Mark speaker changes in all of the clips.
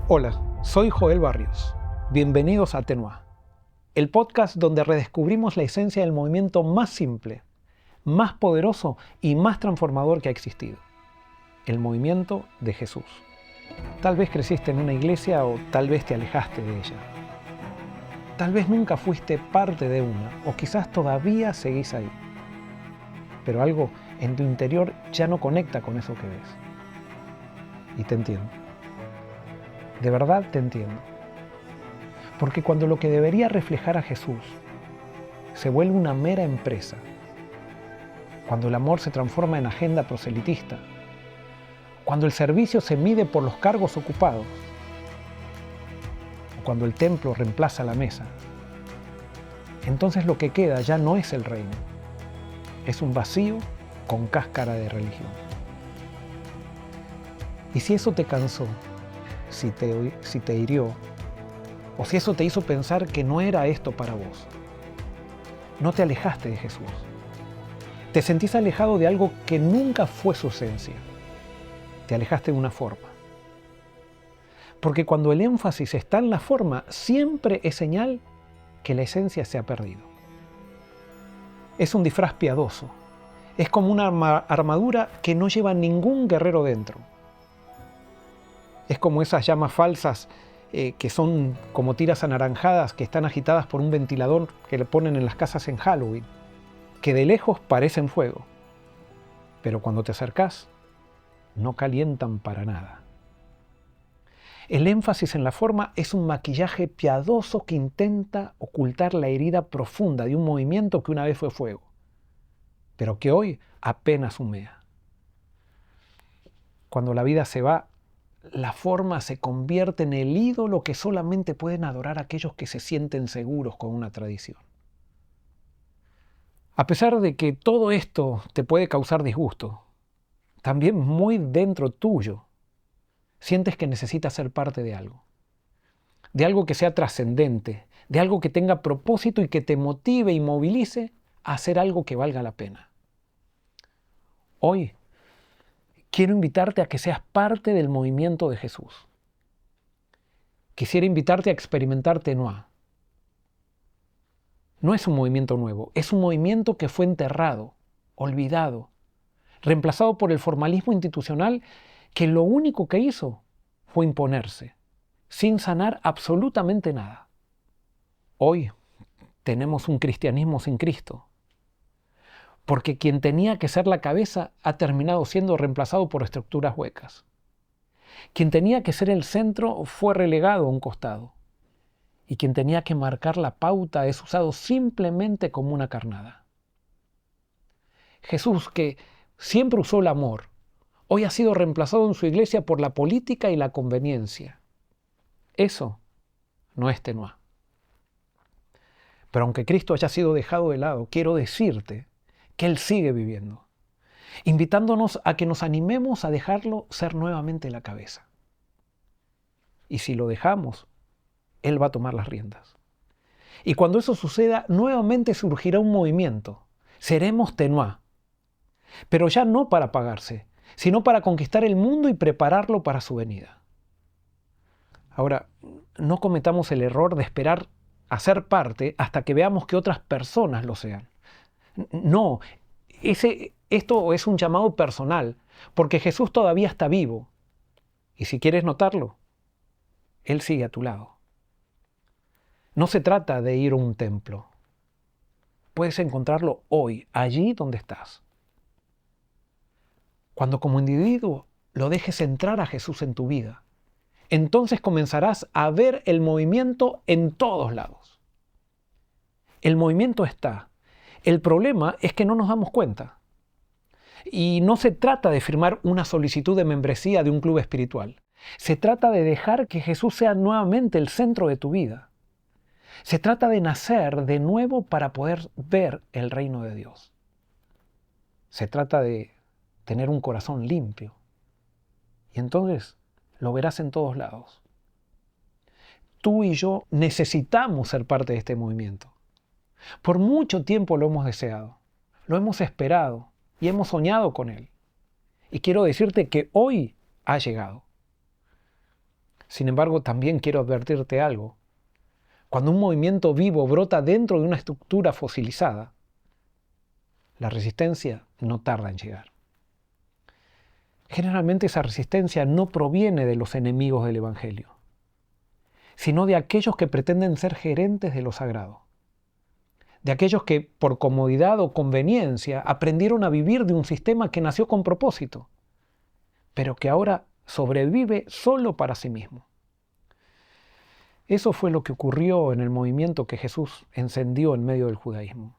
Speaker 1: Hola, soy Joel Barrios. Bienvenidos a Tenua, el podcast donde redescubrimos la esencia del movimiento más simple, más poderoso y más transformador que ha existido. El movimiento de Jesús. Tal vez creciste en una iglesia o tal vez te alejaste de ella. Tal vez nunca fuiste parte de una o quizás todavía seguís ahí. Pero algo en tu interior ya no conecta con eso que ves. Y te entiendo. De verdad te entiendo. Porque cuando lo que debería reflejar a Jesús se vuelve una mera empresa, cuando el amor se transforma en agenda proselitista, cuando el servicio se mide por los cargos ocupados, o cuando el templo reemplaza la mesa, entonces lo que queda ya no es el reino, es un vacío con cáscara de religión. Y si eso te cansó, si te hirió, o si eso te hizo pensar que no era esto para vos, no te alejaste de Jesús. Te sentís alejado de algo que nunca fue su esencia. Te alejaste de una forma. Porque cuando el énfasis está en la forma, siempre es señal que la esencia se ha perdido. Es un disfraz piadoso. Es como una armadura que no lleva ningún guerrero dentro. Es como esas llamas falsas que son como tiras anaranjadas que están agitadas por un ventilador que le ponen en las casas en Halloween, que de lejos parecen fuego, pero cuando te acercás no calientan para nada. El énfasis en la forma es un maquillaje piadoso que intenta ocultar la herida profunda de un movimiento que una vez fue fuego, pero que hoy apenas humea. Cuando la vida se va, la forma se convierte en el ídolo que solamente pueden adorar aquellos que se sienten seguros con una tradición. A pesar de que todo esto te puede causar disgusto, también muy dentro tuyo sientes que necesitas ser parte de algo que sea trascendente, de algo que tenga propósito y que te motive y movilice a hacer algo que valga la pena. Hoy quiero invitarte a que seas parte del movimiento de Jesús. Quisiera invitarte a experimentar Tenua. No es un movimiento nuevo, es un movimiento que fue enterrado, olvidado, reemplazado por el formalismo institucional que lo único que hizo fue imponerse, sin sanar absolutamente nada. Hoy tenemos un cristianismo sin Cristo, porque quien tenía que ser la cabeza ha terminado siendo reemplazado por estructuras huecas. Quien tenía que ser el centro fue relegado a un costado, y quien tenía que marcar la pauta es usado simplemente como una carnada. Jesús, que siempre usó el amor, hoy ha sido reemplazado en su iglesia por la política y la conveniencia. Eso no es Tenua. Pero aunque Cristo haya sido dejado de lado, quiero decirte que Él sigue viviendo, invitándonos a que nos animemos a dejarlo ser nuevamente la cabeza. Y si lo dejamos, Él va a tomar las riendas. Y cuando eso suceda, nuevamente surgirá un movimiento. Seremos Tenua. Pero ya no para apagarse, sino para conquistar el mundo y prepararlo para su venida. Ahora, no cometamos el error de esperar a ser parte hasta que veamos que otras personas lo sean. No, esto es un llamado personal, porque Jesús todavía está vivo. Y si quieres notarlo, Él sigue a tu lado. No se trata de ir a un templo. Puedes encontrarlo hoy, allí donde estás. Cuando como individuo lo dejes entrar a Jesús en tu vida, entonces comenzarás a ver el movimiento en todos lados. El movimiento está. El problema es que no nos damos cuenta. Y no se trata de firmar una solicitud de membresía de un club espiritual. Se trata de dejar que Jesús sea nuevamente el centro de tu vida. Se trata de nacer de nuevo para poder ver el reino de Dios. Se trata de tener un corazón limpio. Y entonces lo verás en todos lados. Tú y yo necesitamos ser parte de este movimiento. Por mucho tiempo lo hemos deseado, lo hemos esperado y hemos soñado con él. Y quiero decirte que hoy ha llegado. Sin embargo, también quiero advertirte algo. Cuando un movimiento vivo brota dentro de una estructura fosilizada, la resistencia no tarda en llegar. Generalmente esa resistencia no proviene de los enemigos del Evangelio, sino de aquellos que pretenden ser gerentes de lo sagrado, de aquellos que por comodidad o conveniencia aprendieron a vivir de un sistema que nació con propósito, pero que ahora sobrevive solo para sí mismo. Eso fue lo que ocurrió en el movimiento que Jesús encendió en medio del judaísmo.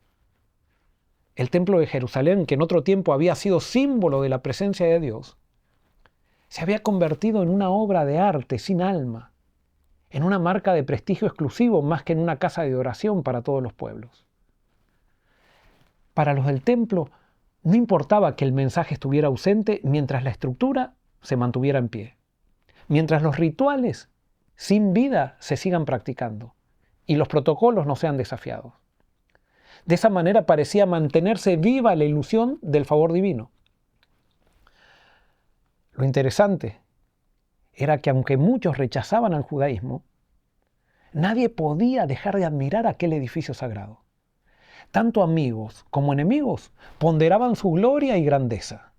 Speaker 1: El templo de Jerusalén, que en otro tiempo había sido símbolo de la presencia de Dios, se había convertido en una obra de arte sin alma, en una marca de prestigio exclusivo más que en una casa de oración para todos los pueblos. Para los del templo no importaba que el mensaje estuviera ausente mientras la estructura se mantuviera en pie, mientras los rituales sin vida se sigan practicando y los protocolos no sean desafiados. De esa manera parecía mantenerse viva la ilusión del favor divino. Lo interesante era que aunque muchos rechazaban al judaísmo, nadie podía dejar de admirar aquel edificio sagrado. Tanto amigos como enemigos ponderaban su gloria y grandeza.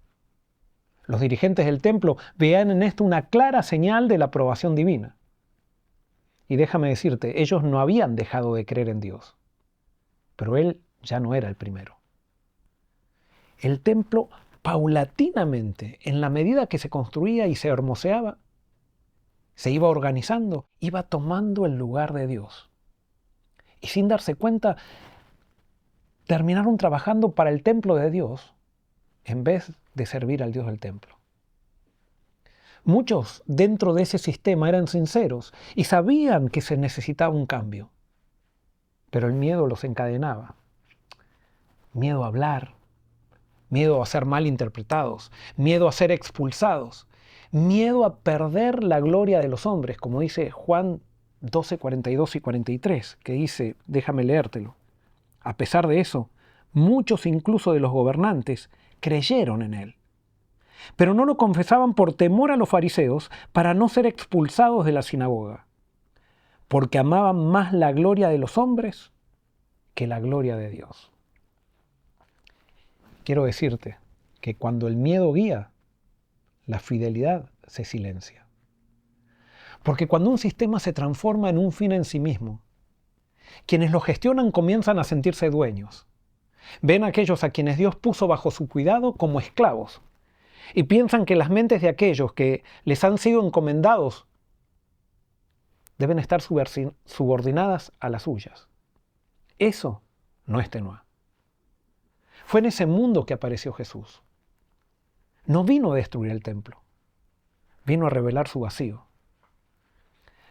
Speaker 1: Los dirigentes del templo veían en esto una clara señal de la aprobación divina. Y déjame decirte, ellos no habían dejado de creer en Dios, pero Él ya no era el primero. El templo, paulatinamente, en la medida que se construía y se hermoseaba, se iba organizando, iba tomando el lugar de Dios. Y sin darse cuenta, terminaron trabajando para el templo de Dios en vez de servir al Dios del templo. Muchos dentro de ese sistema eran sinceros y sabían que se necesitaba un cambio, pero el miedo los encadenaba. Miedo a hablar, miedo a ser mal interpretados, miedo a ser expulsados, miedo a perder la gloria de los hombres, como dice Juan 12, 42 y 43, que dice, déjame leértelo. A pesar de eso, muchos incluso de los gobernantes creyeron en él, pero no lo confesaban por temor a los fariseos para no ser expulsados de la sinagoga, porque amaban más la gloria de los hombres que la gloria de Dios. Quiero decirte que cuando el miedo guía, la fidelidad se silencia. Porque cuando un sistema se transforma en un fin en sí mismo, quienes lo gestionan comienzan a sentirse dueños. Ven a aquellos a quienes Dios puso bajo su cuidado como esclavos y piensan que las mentes de aquellos que les han sido encomendados deben estar subordinadas a las suyas. Eso no es tenuá. Fue en ese mundo que apareció Jesús. No vino a destruir el templo, vino a revelar su vacío.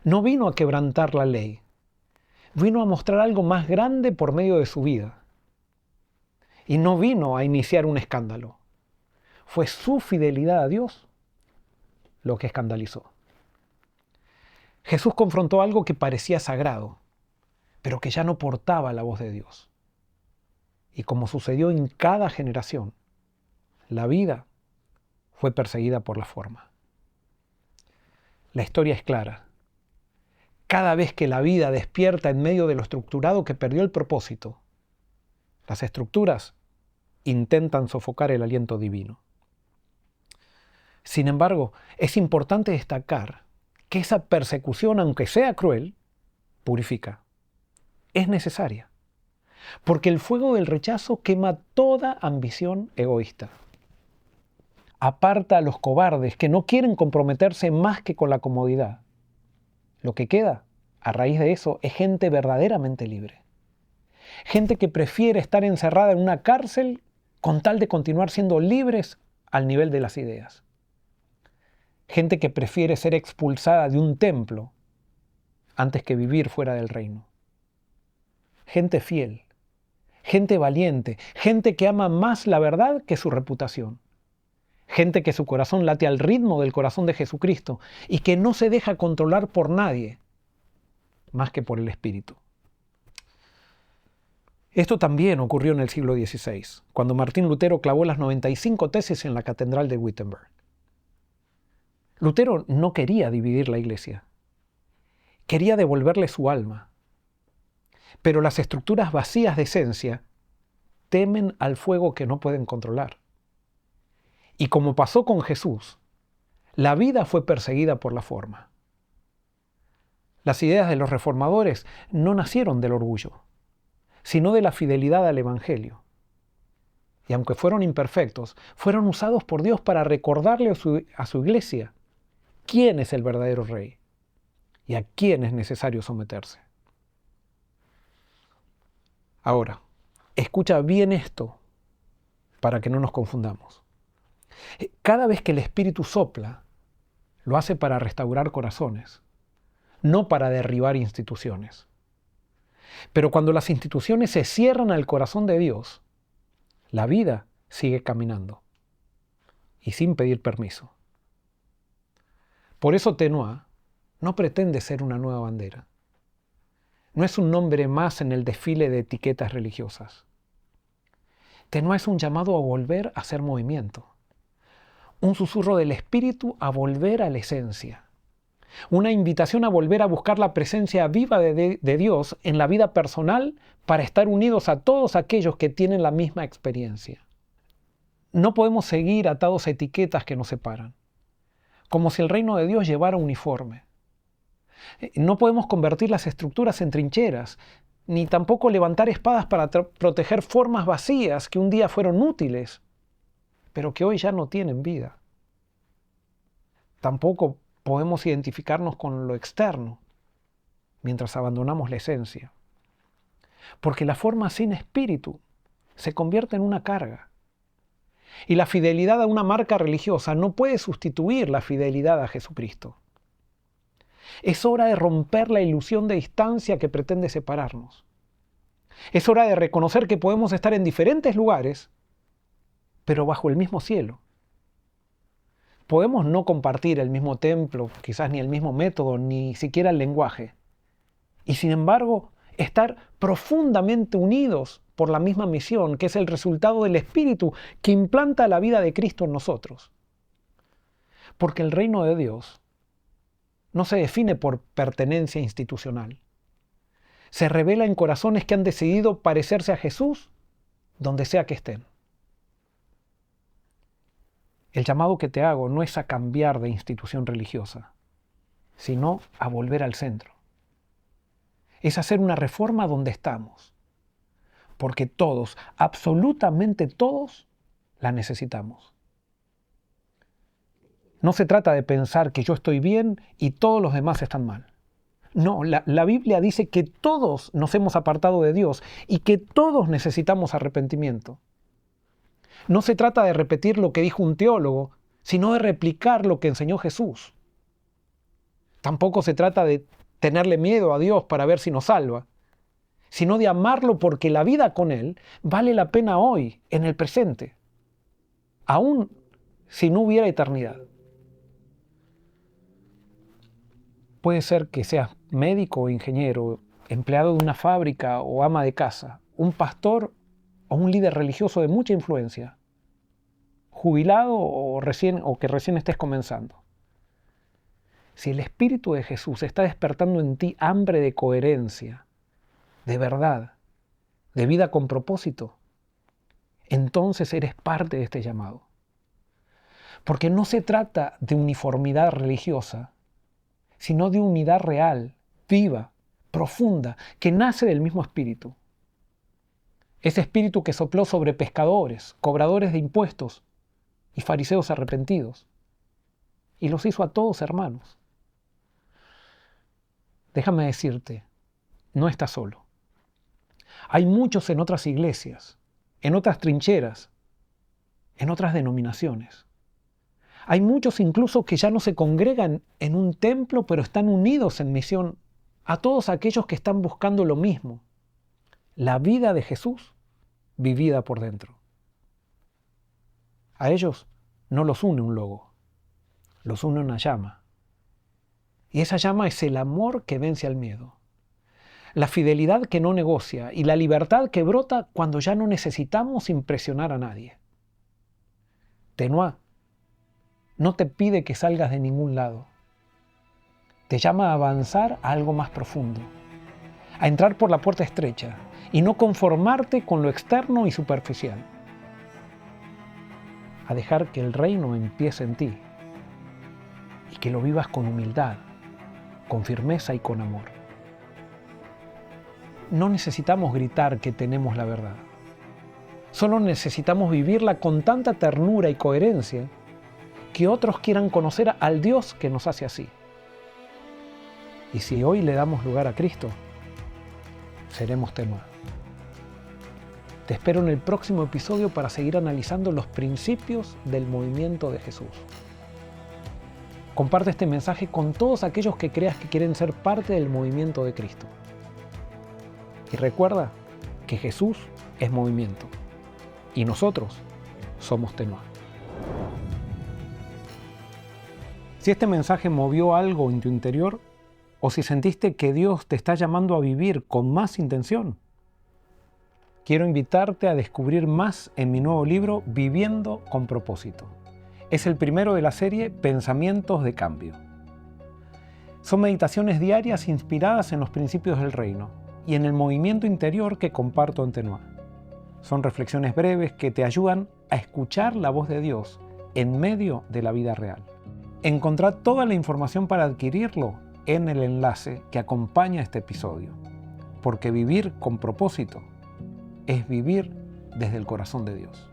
Speaker 1: No vino a quebrantar la ley, vino a mostrar algo más grande por medio de su vida. Y no vino a iniciar un escándalo. Fue su fidelidad a Dios lo que escandalizó. Jesús confrontó algo que parecía sagrado, pero que ya no portaba la voz de Dios. Y como sucedió en cada generación, la vida fue perseguida por la forma. La historia es clara. Cada vez que la vida despierta en medio de lo estructurado que perdió el propósito, las estructuras intentan sofocar el aliento divino. Sin embargo, es importante destacar que esa persecución, aunque sea cruel, purifica. Es necesaria, porque el fuego del rechazo quema toda ambición egoísta. Aparta a los cobardes que no quieren comprometerse más que con la comodidad. Lo que queda, a raíz de eso, es gente verdaderamente libre. Gente que prefiere estar encerrada en una cárcel con tal de continuar siendo libres al nivel de las ideas. Gente que prefiere ser expulsada de un templo antes que vivir fuera del reino. Gente fiel, gente valiente, gente que ama más la verdad que su reputación. Gente que su corazón late al ritmo del corazón de Jesucristo y que no se deja controlar por nadie más que por el Espíritu. Esto también ocurrió en el siglo XVI, cuando Martín Lutero clavó las 95 tesis en la Catedral de Wittenberg. Lutero no quería dividir la Iglesia, quería devolverle su alma. Pero las estructuras vacías de esencia temen al fuego que no pueden controlar. Y como pasó con Jesús, la vida fue perseguida por la forma. Las ideas de los reformadores no nacieron del orgullo, sino de la fidelidad al Evangelio. Y aunque fueron imperfectos, fueron usados por Dios para recordarle a su iglesia quién es el verdadero rey y a quién es necesario someterse. Ahora, escucha bien esto para que no nos confundamos. Cada vez que el Espíritu sopla, lo hace para restaurar corazones, no para derribar instituciones. Pero cuando las instituciones se cierran al corazón de Dios, la vida sigue caminando y sin pedir permiso. Por eso Tenoá no pretende ser una nueva bandera. No es un nombre más en el desfile de etiquetas religiosas. Tenoá es un llamado a volver a hacer movimiento. Un susurro del Espíritu a volver a la esencia. Una invitación a volver a buscar la presencia viva de Dios en la vida personal para estar unidos a todos aquellos que tienen la misma experiencia. No podemos seguir atados a etiquetas que nos separan, como si el reino de Dios llevara uniforme. No podemos convertir las estructuras en trincheras, ni tampoco levantar espadas para proteger formas vacías que un día fueron útiles, pero que hoy ya no tienen vida. Tampoco podemos identificarnos con lo externo mientras abandonamos la esencia. Porque la forma sin espíritu se convierte en una carga. Y la fidelidad a una marca religiosa no puede sustituir la fidelidad a Jesucristo. Es hora de romper la ilusión de distancia que pretende separarnos. Es hora de reconocer que podemos estar en diferentes lugares, pero bajo el mismo cielo. Podemos no compartir el mismo templo, quizás ni el mismo método, ni siquiera el lenguaje. Y sin embargo, estar profundamente unidos por la misma misión, que es el resultado del Espíritu que implanta la vida de Cristo en nosotros. Porque el reino de Dios no se define por pertenencia institucional. Se revela en corazones que han decidido parecerse a Jesús donde sea que estén. El llamado que te hago no es a cambiar de institución religiosa, sino a volver al centro. Es hacer una reforma donde estamos, porque todos, absolutamente todos, la necesitamos. No se trata de pensar que yo estoy bien y todos los demás están mal. No, la Biblia dice que todos nos hemos apartado de Dios y que todos necesitamos arrepentimiento. No se trata de repetir lo que dijo un teólogo, sino de replicar lo que enseñó Jesús. Tampoco se trata de tenerle miedo a Dios para ver si nos salva, sino de amarlo porque la vida con Él vale la pena hoy, en el presente, aún si no hubiera eternidad. Puede ser que seas médico o ingeniero, empleado de una fábrica o ama de casa, un pastor o un líder religioso de mucha influencia, jubilado o que recién estés comenzando. Si el Espíritu de Jesús está despertando en ti hambre de coherencia, de verdad, de vida con propósito, entonces eres parte de este llamado. Porque no se trata de uniformidad religiosa, sino de unidad real, viva, profunda, que nace del mismo Espíritu. Ese Espíritu que sopló sobre pescadores, cobradores de impuestos y fariseos arrepentidos, y los hizo a todos hermanos. Déjame decirte, no estás solo. Hay muchos en otras iglesias, en otras trincheras, en otras denominaciones. Hay muchos incluso que ya no se congregan en un templo, pero están unidos en misión a todos aquellos que están buscando lo mismo, la vida de Jesús vivida por dentro. A ellos no los une un logo, los une una llama. Y esa llama es el amor que vence al miedo, la fidelidad que no negocia y la libertad que brota cuando ya no necesitamos impresionar a nadie. Tenoá no te pide que salgas de ningún lado. Te llama a avanzar a algo más profundo, a entrar por la puerta estrecha y no conformarte con lo externo y superficial, a dejar que el reino empiece en ti y que lo vivas con humildad, con firmeza y con amor. No necesitamos gritar que tenemos la verdad. Solo necesitamos vivirla con tanta ternura y coherencia que otros quieran conocer al Dios que nos hace así. Y si hoy le damos lugar a Cristo, seremos Tenuá. Te espero en el próximo episodio para seguir analizando los principios del movimiento de Jesús. Comparte este mensaje con todos aquellos que creas que quieren ser parte del movimiento de Cristo. Y recuerda que Jesús es movimiento y nosotros somos Tenuá. Si este mensaje movió algo en tu interior o si sentiste que Dios te está llamando a vivir con más intención, quiero invitarte a descubrir más en mi nuevo libro Viviendo con propósito. Es el primero de la serie Pensamientos de Cambio. Son meditaciones diarias inspiradas en los principios del reino y en el movimiento interior que comparto en Tenuá. Son reflexiones breves que te ayudan a escuchar la voz de Dios en medio de la vida real. Encontrá toda la información para adquirirlo en el enlace que acompaña este episodio, porque vivir con propósito es vivir desde el corazón de Dios.